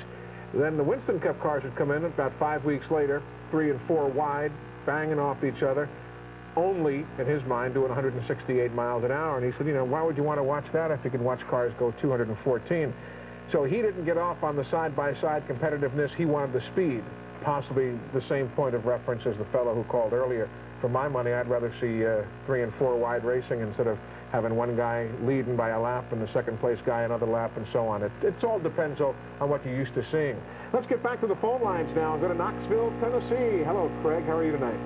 Then the Winston Cup cars would come in about 5 weeks later, 3 and 4 wide, banging off each other, only, in his mind, doing 168 miles an hour. And he said, why would you want to watch that if you can watch cars go 214? So he didn't get off on the side-by-side competitiveness. He wanted the speed, possibly the same point of reference as the fellow who called earlier. For my money, I'd rather see 3 and 4 wide racing instead of having one guy leading by a lap and the second place guy another lap and so on. It all depends on what you're used to seeing. Let's get back to the phone lines now and go to Knoxville, Tennessee. Hello, Craig. How are you tonight?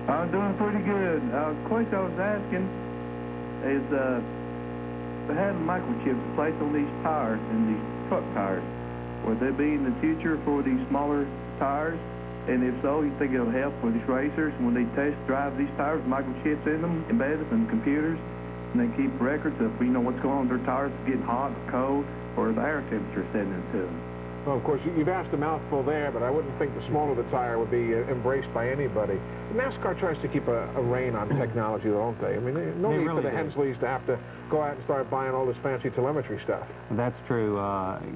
I'm doing pretty good. Question I was asking is, they had microchips placed on these tires, in these truck tires. Will they be in the future for these smaller tires? And if so, you think it'll help with these racers when they test drive these tires with microchips in them, embedded in computers, and they keep records of, you know, what's going on with their tires, getting hot, cold, or the air temperature setting into them? Well, of course, you've asked a mouthful there, but I wouldn't think the smaller the tire would be embraced by anybody. NASCAR tries to keep a rein on technology, don't they? I mean, no need for the Hensleys to have to go out and start buying all this fancy telemetry stuff. That's true.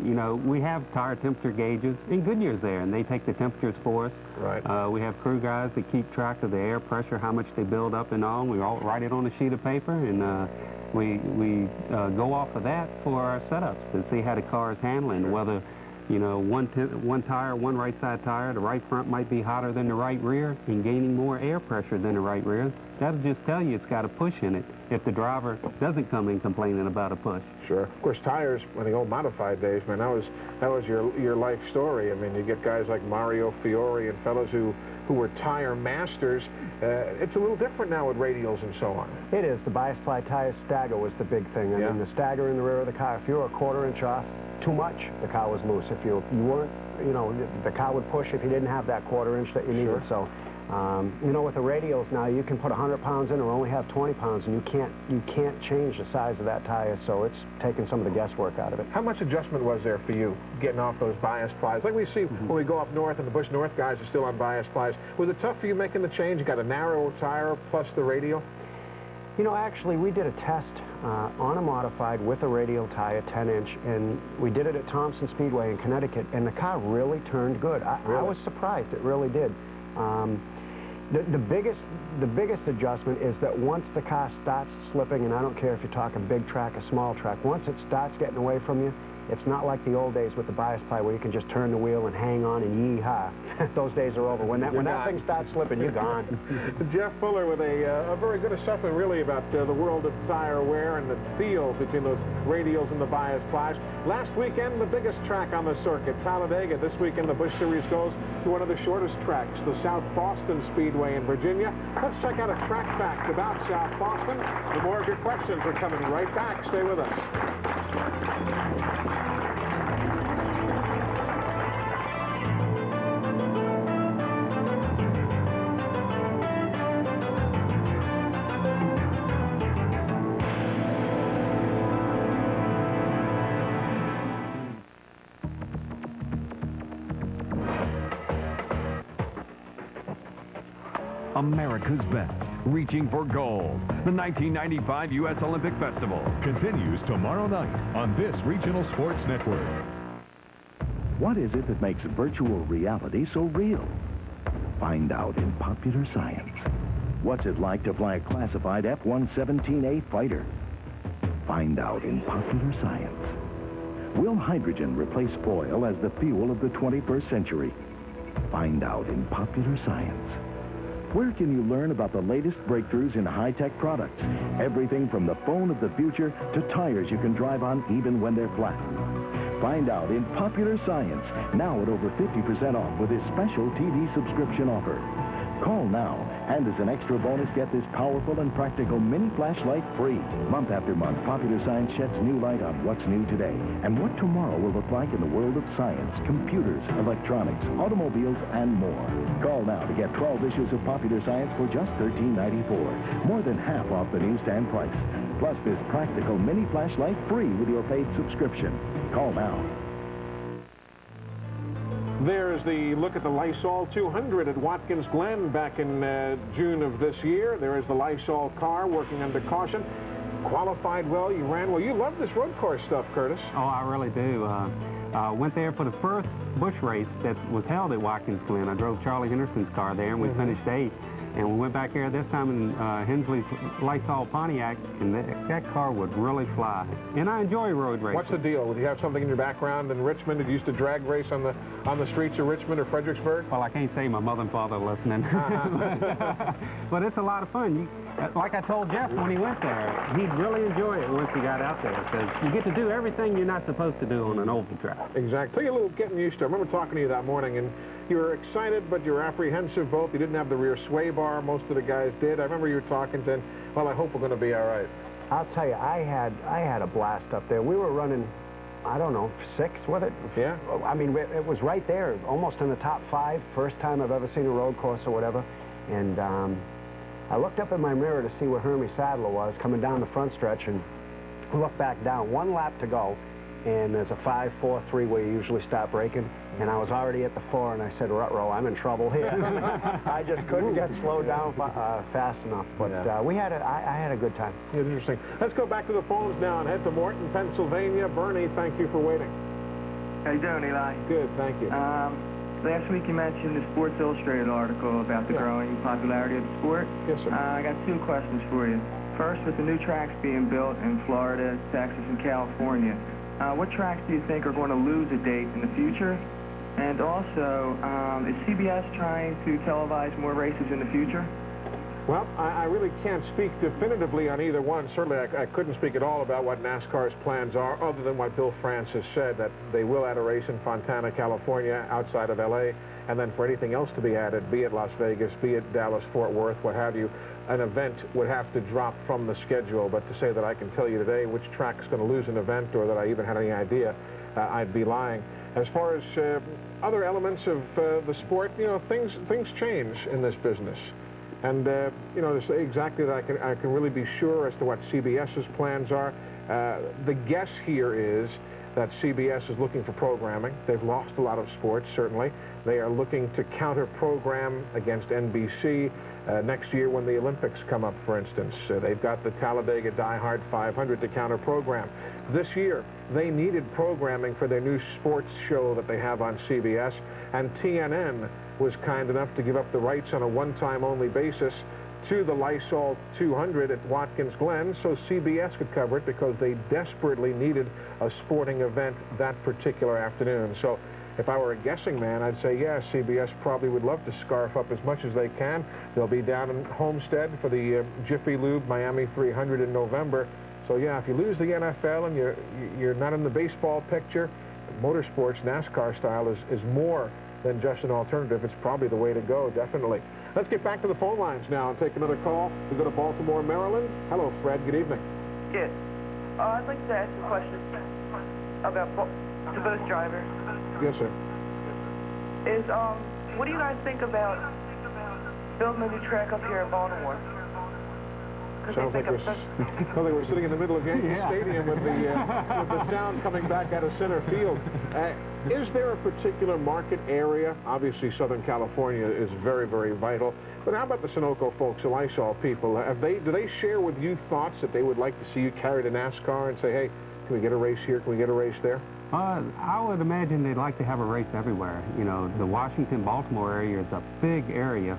You know, we have tire temperature gauges in Goodyear's there, and they take the temperatures for us. Right. We have crew guys that keep track of the air pressure, how much they build up and all. We all write it on a sheet of paper, and we go off of that for our setups to see how the car is handling, whether, you know, one tire, one right side tire, the right front might be hotter than the right rear and gaining more air pressure than the right rear. That'll just tell you it's got a push in it if the driver doesn't come in complaining about a push. Sure. Of course, tires, in the old modified days, man, that was your life story. I mean, you get guys like Mario Fiore and fellas who were tire masters. It's a little different now with radials and so on. It is. The bias ply tire stagger was the big thing. I mean, the stagger in the rear of the car, if you were a quarter-inch off too much, the car was loose. If you weren't, you know, the car would push if you didn't have that quarter-inch that you needed. So, you know, with the radials now, you can put 100 pounds in or only have 20 pounds, and you can't change the size of that tire, so it's taking some of the guesswork out of it. How much adjustment was there for you getting off those bias plies? Like we see when we go up north and the Busch North guys are still on bias plies. Was it tough for you making the change? You got a narrow tire plus the radial? You know, actually, we did a test on a modified with a radial tire, 10-inch, and we did it at Thompson Speedway in Connecticut, and the car really turned good. I was surprised. It really did. The biggest adjustment is that once the car starts slipping, and I don't care if you're talking big track or small track, once it starts getting away from you, it's not like the old days with the bias ply where you can just turn the wheel and hang on and yee-haw. Those days are over. When that thing starts slipping, you're gone. Jeff Fuller with a very good assessment, really, about the world of tire wear and the deals between those radials and the bias plies. Last weekend, the biggest track on the circuit, Talladega. This weekend, the Busch Series goes to one of the shortest tracks, the South Boston Speedway in Virginia. Let's check out a track fact about South Boston. The more of your questions are coming right back. Stay with us. America's best, reaching for gold. The 1995 U.S. Olympic Festival continues tomorrow night on this regional sports network. What is it that makes virtual reality so real? Find out in Popular Science. What's it like to fly a classified F-117A fighter? Find out in Popular Science. Will hydrogen replace oil as the fuel of the 21st century? Find out in Popular Science. Where can you learn about the latest breakthroughs in high-tech products? Everything from the phone of the future to tires you can drive on even when they're flat. Find out in Popular Science, now at over 50% off with this special TV subscription offer. Call now, and as an extra bonus, get this powerful and practical mini flashlight free. Month after month, Popular Science sheds new light on what's new today and what tomorrow will look like in the world of science, computers, electronics, automobiles, and more. Call now to get 12 issues of Popular Science for just $13.94, more than half off the newsstand price. Plus this practical mini flashlight free with your paid subscription. Call now. There's the look at the Lysol 200 at Watkins Glen back in June of this year. There is the Lysol car working under caution. Qualified well, you ran well. You love this road course stuff, Curtis. Oh, I really do. Went there for the first Busch race that was held at Watkins Glen. I drove Charlie Henderson's car there, and we finished 8th. And we went back there this time in Hensley's Lysol Pontiac, and that car would really fly. And I enjoy road racing. What's the deal? Do you have something in your background in Richmond? Did you used to drag race on the streets of Richmond or Fredericksburg? Well, I can't say my mother and father are listening. But it's a lot of fun. Like I told Jeff when he went there, he'd really enjoy it once he got out there, because you get to do everything you're not supposed to do on an oval track. Exactly. Take a little getting used to. I remember talking to you that morning, and you were excited, but you were apprehensive both. You didn't have the rear sway bar. Most of the guys did. I remember you were talking to him. Well, I hope we're going to be all right. I'll tell you, I had a blast up there. We were running, I don't know, 6 with it. Yeah. I mean, it was right there, almost in the top 5. First time I've ever seen a road course or whatever. And I looked up in my mirror to see where Hermie Sadler was coming down the front stretch, and looked back down. 1 lap to go, and there's a 5-4-3 where you usually stop braking. And I was already at the 4, and I said, "Ruh-roh, I'm in trouble here." I just couldn't get slowed down fast enough. But I had a good time. It was interesting. Let's go back to the phones now and head to Morton, Pennsylvania. Bernie, thank you for waiting. How you doing, Eli? Good, thank you. Last week you mentioned the Sports Illustrated article about the growing popularity of the sport. Yes, sir. I got 2 questions for you. First, with the new tracks being built in Florida, Texas, and California, what tracks do you think are going to lose a date in the future? And also, is CBS trying to televise more races in the future? Well, I really can't speak definitively on either one. Certainly, I couldn't speak at all about what NASCAR's plans are, other than what Bill France has said, that they will add a race in Fontana, California, outside of L.A., and then for anything else to be added, be it Las Vegas, be it Dallas, Fort Worth, what have you, an event would have to drop from the schedule. But to say that I can tell you today which track's going to lose an event, or that I even had any idea, I'd be lying. As far as other elements of the sport, you know, things change in this business. And, you know, to say exactly that I can really be sure as to what CBS's plans are. The guess here is that CBS is looking for programming. They've lost a lot of sports, certainly. They are looking to counter-program against NBC next year when the Olympics come up, for instance. They've got the Talladega Die Hard 500 to counter-program. This year, they needed programming for their new sports show that they have on CBS, and TNN was kind enough to give up the rights on a one-time only basis to the Lysol 200 at Watkins Glen so CBS could cover it, because they desperately needed a sporting event that particular afternoon. So if I were a guessing man, I'd say, yeah, CBS probably would love to scarf up as much as they can. They'll be down in Homestead for the Jiffy Lube Miami 300 in November. So yeah, if you lose the NFL and you're not in the baseball picture, motorsports, NASCAR style is more than just an alternative. It's probably the way to go, definitely. Let's get back to the phone lines now and take another call. We go to Baltimore, Maryland. Hello, Fred. Good evening. Yes. I'd like to ask a question about to both drivers. Yes, sir. What do you guys think about building a new track up here in Baltimore? Sounds like we're sitting in the middle of Yankee Stadium with the sound coming back out of center field. Is there a particular market area? Obviously, Southern California is very, very vital. But how about the Sunoco folks, the Lysol people? Do they share with you thoughts that they would like to see you carry to NASCAR and say, hey, can we get a race here? Can we get a race there? I would imagine they'd like to have a race everywhere. You know, the Washington-Baltimore area is a big area,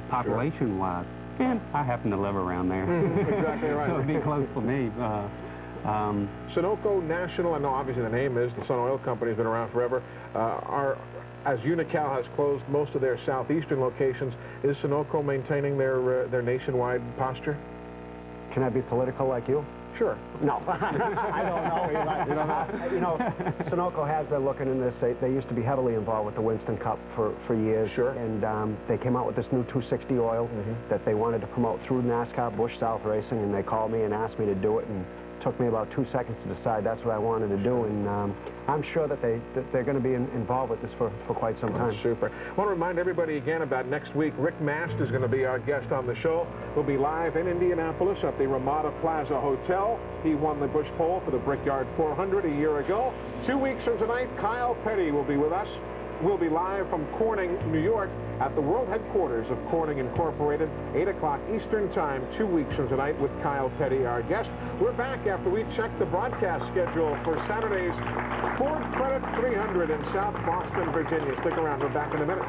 population-wise. And I happen to live around there. Exactly right. So it'd be close for me. Sunoco National, I know obviously the name is, the Sun Oil Company has been around forever. As Unocal has closed most of their southeastern locations, is Sunoco maintaining their nationwide posture? Can I be political like you? Sure. No. I don't know, Eli. You don't know? You know, Sunoco has been looking in this. They used to be heavily involved with the Winston Cup for years. Sure. And they came out with this new 260 oil that they wanted to promote through NASCAR, Busch South Racing, and they called me and asked me to do it, and it took me about 2 seconds to decide that's what I wanted to do. And I'm sure that they're going to be involved with this for quite some time. Super. I want to remind everybody again about next week. Rick Mast is going to be our guest on the show. We'll be live in Indianapolis at the Ramada Plaza Hotel. He won the Busch Pole for the Brickyard 400 a year ago. 2 weeks from tonight, Kyle Petty will be with us. We'll be live from Corning, New York, at the world headquarters of Corning Incorporated, 8 o'clock Eastern Time, 2 weeks from tonight, with Kyle Petty, our guest. We're back after we check the broadcast schedule for Saturday's Ford Credit 300 in South Boston, Virginia. Stick around. We're back in a minute.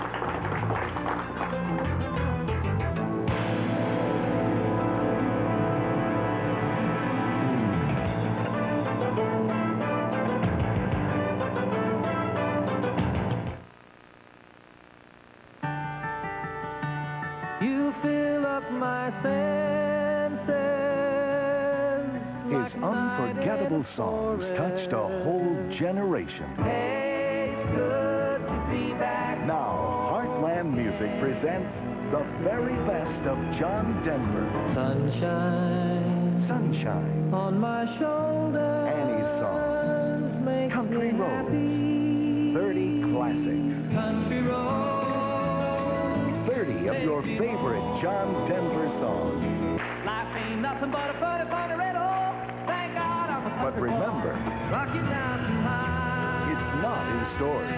my senses. His unforgettable songs touched a whole generation. Hey, it's good to be back. Now, Heartland Music presents the very best of John Denver. Sunshine. Sunshine. On my shoulder. Annie's Songs. Country Roads. 30 classics. Country Roads. 30 of your favorite John Denver songs. Life ain't nothing but a funny, funny riddle. Thank God I'm a But remember, rock you down tonight. it's not in stores.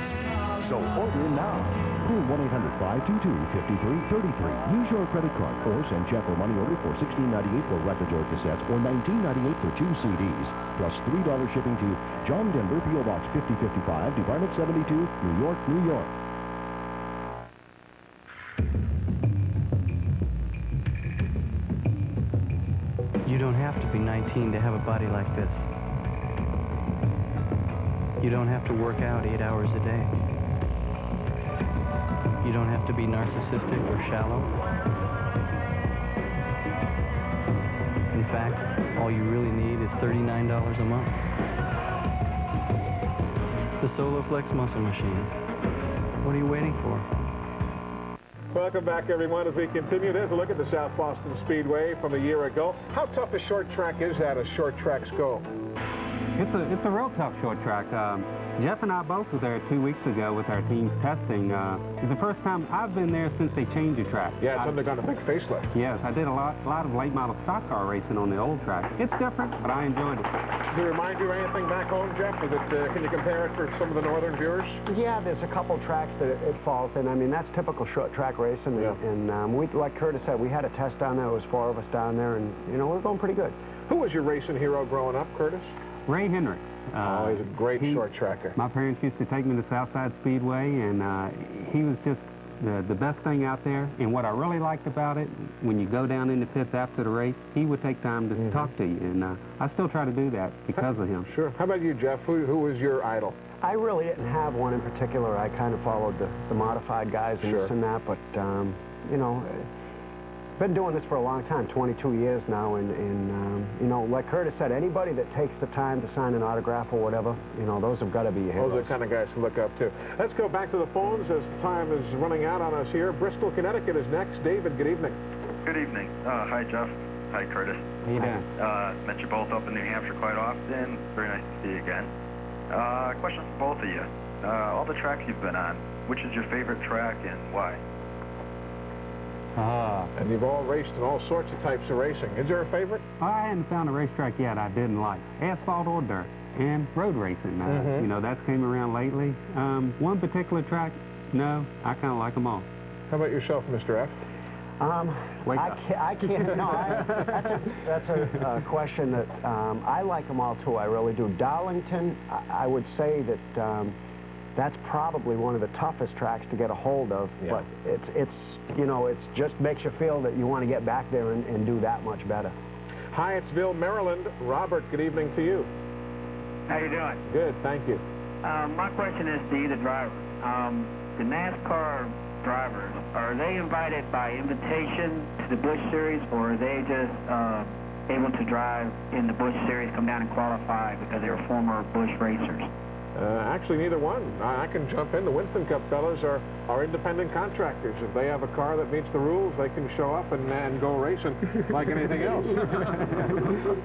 So order now. Call 1-800-522-5333. Use your credit card or send check or money order for $16.98 for records or cassettes or $19.98 for 2 CDs, plus $3 shipping to John Denver, P.O. Box 5055, Department 72, New York, New York. You don't have to be 19 to have a body like this. You don't have to work out 8 hours a day. You don't have to be narcissistic or shallow. In fact, all you really need is $39 a month. The SoloFlex Muscle Machine. What are you waiting for? Welcome back, everyone, as we continue. There's a look at the South Boston Speedway from a year ago. How tough a short track is that as short tracks go? It's a real tough short track. Jeff and I both were there 2 weeks ago with our teams testing. It's the first time I've been there since they changed the track. Yeah, it's undergone a big facelift. Yes, I did a lot of late model stock car racing on the old track. It's different, but I enjoyed it. Does it remind you of anything back home, Jeff? Can you compare it for some of the northern viewers? Yeah, there's a couple tracks that it falls in. I mean, that's typical short track racing. Yeah. And we, like Curtis said, we had a test down there. There was 4 of us down there, and, you know, we're going pretty good. Who was your racing hero growing up, Curtis? Ray Hendricks. He's a great short tracker. My parents used to take me to Southside Speedway, and he was just the best thing out there. And what I really liked about it, when you go down in the pits after the race, he would take time to talk to you, and I still try to do that because of him. Sure. How about you, Jeff? Who was your idol? I really didn't have one in particular. I kind of followed the modified guys and this and that, but, you know, been doing this for a long time, 22 years now, and you know, like Curtis said, anybody that takes the time to sign an autograph or whatever, you know, those have got to be your heroes. Those are the kind of guys to look up to. Let's go back to the phones as time is running out on us here. Bristol, Connecticut is next. David, good evening. Good evening. Hi, Jeff. Hi, Curtis. How you doing? Met you both up in New Hampshire quite often. Very nice to see you again. Question for both of you. All the tracks you've been on, which is your favorite track and why? And you've all raced in all sorts of types of racing. Is there a favorite? I hadn't found a racetrack yet I didn't like. Asphalt or dirt. And road racing. You know, that's came around lately. One particular track, no, I kind of like them all. How about yourself, Mr. F? I can't, no, that's a question that I like them all too, I really do. Darlington, I would say that that's probably one of the toughest tracks to get a hold of, but it's you know, it's just makes you feel that you want to get back there and do that much better. Hyattsville, Maryland. Robert, good evening to you. How you doing? Good, thank you. My question is to either driver. The NASCAR drivers, are they invited by invitation to the Busch Series, or are they just able to drive in the Busch Series, come down and qualify because they're former Busch racers? Actually, neither one. I can jump in. The Winston Cup fellas are independent contractors. If they have a car that meets the rules, they can show up and go racing like anything else.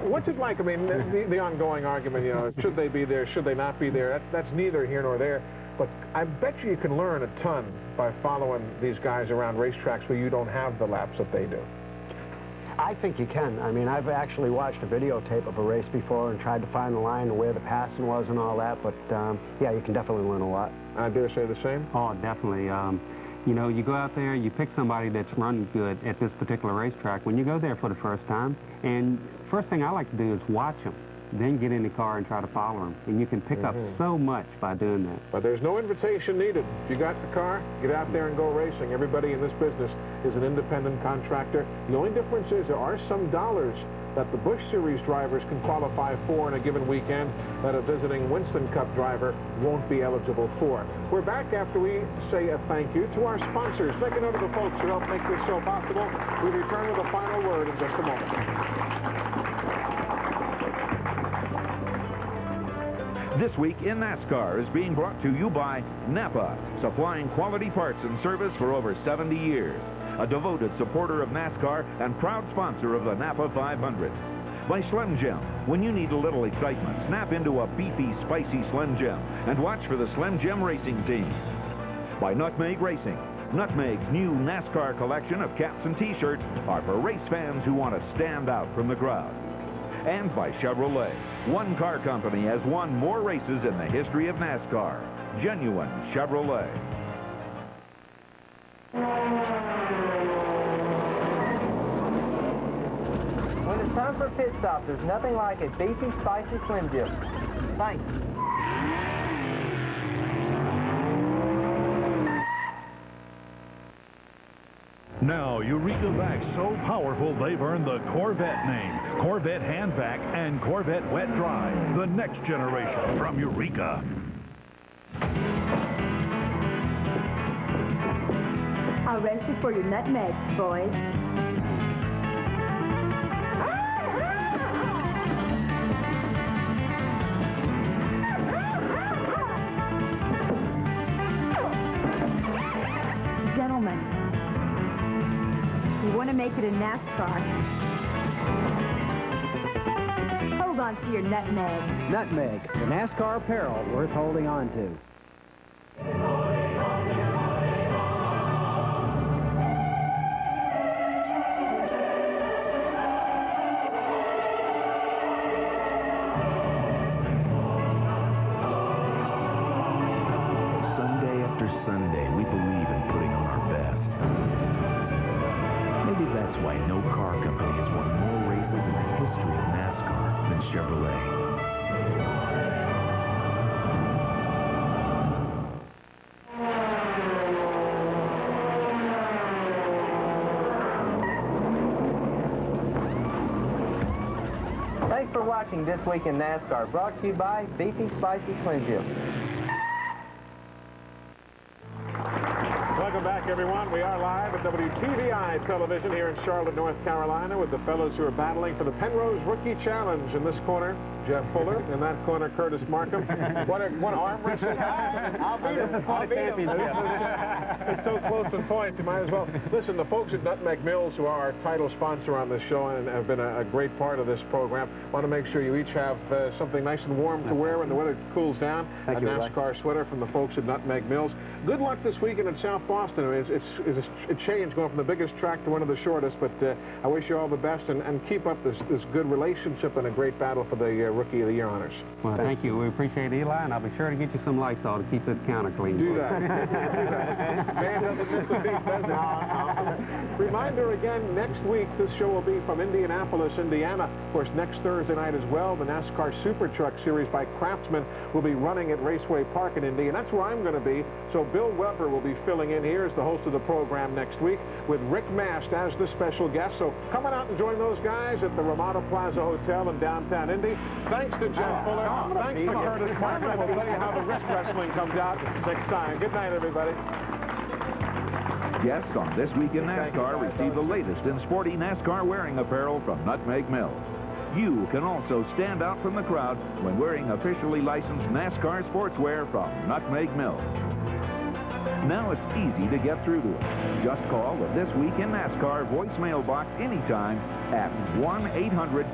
What's it like? I mean, the ongoing argument, you know, should they be there, should they not be there? That's neither here nor there. But I bet you can learn a ton by following these guys around racetracks where you don't have the laps that they do. I think you can. I mean, I've actually watched a videotape of a race before and tried to find the line and where the passing was and all that, but yeah, you can definitely learn a lot. I dare say the same? Oh, definitely. You know, you go out there, you pick somebody that's run good at this particular racetrack when you go there for the first time, and first thing I like to do is watch them. then get in the car and try to follow them. And you can pick up so much by doing that. But there's no invitation needed. If you got the car, get out there and go racing. Everybody in this business is an independent contractor. The only difference is there are some dollars that the Busch Series drivers can qualify for in a given weekend that a visiting Winston Cup driver won't be eligible for. We're back after we say a thank you to our sponsors. Make a note of the folks who helped make this show possible. We return with a final word in just a moment. This Week in NASCAR is being brought to you by Napa, supplying quality parts and service for over 70 years. A devoted supporter of NASCAR and proud sponsor of the Napa 500. By Slim Jim. When you need a little excitement, snap into a beefy, spicy Slim Jim and watch for the Slim Jim racing team. By Nutmeg Racing. Nutmeg's new NASCAR collection of caps and T-shirts are for race fans who want to stand out from the crowd. And by Chevrolet. One car company has won more races in the history of NASCAR. Genuine Chevrolet. When it's time for a pit stop, there's nothing like a beefy, spicy Slim Jim. Thanks. Now, Eureka Vacs so powerful they've earned the Corvette name. Corvette Hand Vac and Corvette Wet Dry. The next generation from Eureka. I'll rest you for your nutmeg, boys. Gentlemen, you want to make it in NASCAR, hold on to your nutmeg. Nutmeg, the NASCAR apparel worth holding on to. Sunday after Sunday, we believe in putting on our best. Maybe that's why no car company has won more races in the history of NASCAR than Chevrolet. Thanks for watching This Week in NASCAR, brought to you by Beefy Spicy Slim Jim. Welcome back, everyone. We are live at WTVI Television here in Charlotte, North Carolina, with the fellows who are battling for the Penrose Rookie Challenge. In this corner, Jeff Fuller. In that corner, Curtis Markham. What arm wrestle? I'll beat him. I'll beat him. It's so close in points, you might as well. Listen, the folks at Nutmeg Mills, who are our title sponsor on this show and have been a great part of this program, want to make sure you each have something nice and warm to wear when the weather cools down. Thank you, NASCAR sweater from the folks at Nutmeg Mills. Good luck this weekend at South Boston. I mean, it's a change going from the biggest track to one of the shortest, but I wish you all the best and keep up this good relationship and a great battle for the Rookie of the Year honors. Well, thank you. We appreciate it, Eli, and I'll be sure to get you some Lysol to keep this counter clean. Do that. Do that. Man doesn't miss a beat, does it? Reminder again, next week, this show will be from Indianapolis, Indiana. Of course, next Thursday night as well, the NASCAR Super Truck Series by Craftsman will be running at Raceway Park in Indy, and that's where I'm going to be. So Bill Weber will be filling in here as the host of the program next week with Rick Mast as the special guest. So come on out and join those guys at the Ramada Plaza Hotel in downtown Indy. Thanks to Jeff Fuller. Thanks to Curtis Markham. We'll tell you how the wrist wrestling comes out next time. Good night, everybody. Guests on This Week in NASCAR receive the latest in sporty NASCAR wearing apparel from Nutmeg Mills. You can also stand out from the crowd when wearing officially licensed NASCAR sportswear from Nutmeg Mills. Now it's easy to get through to us. Just call the This Week in NASCAR voicemail box anytime at 1-800